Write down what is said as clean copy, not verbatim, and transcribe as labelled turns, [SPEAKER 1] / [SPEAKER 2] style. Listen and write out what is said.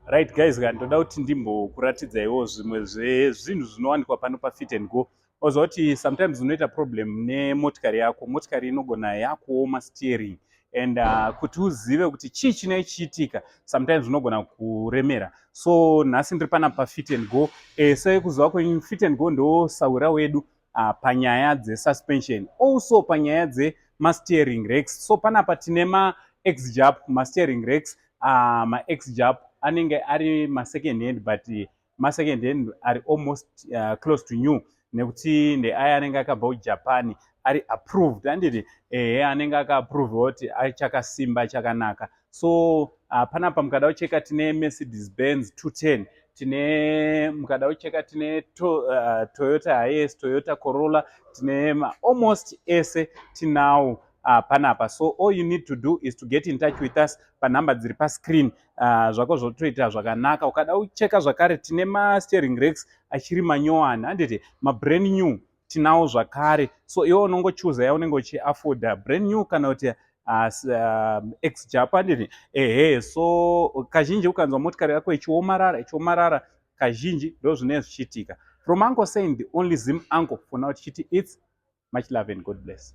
[SPEAKER 1] Right guys, ndoda kuti ndimbokuratidzaiwo zvimwe zvezvinhu zvinowanikwa pano paFit and Go. Ozoti sometimes unoita problem nemotikari yako, motikari inogona yakuoma steering and kuti uzive kuti chii chinenge chichiitika sometimes unogona kuremera. So nhasi ndiri pana paFit and Go. Sekuziva kwenyu Fit and Go ndo saura wedu panyaya dzesuspension, also panyaya dzemasteering racks. So panapa tine ma-X-Jap, ma-steering racks, ma-X-Jap anenge ari ma-second hand, but ma-second hand are almost close to new, nekuti ndeaya anenge akabva kuJapan ari approved, handiti anenge aka-approve kuti achakasimba chakanaka. So panapa mukada kucheka tine Mercedes Benz 210, tine mukada kucheka tine Toyota Hiace, Toyota Corolla, tine almost ese tinawo panapa. So all you need to do is to get in touch with us panhamba dziri pascreen. Zvako zvotoita zvakanaka. Ukada kucheka zvakare tine ma-steering racks achiri manyowani, handiti ma-brand new tinawo zvakare. So iwe unongochuza yaunenge uchiafoda, brand new kana kuti X-Jap, handiti so kazhinji ukanzwa motikari yako ichiomarara kazhinji ndo zvinenge zvichiitika. From Uncle saying the only Zim uncle for now, it's much love and God bless.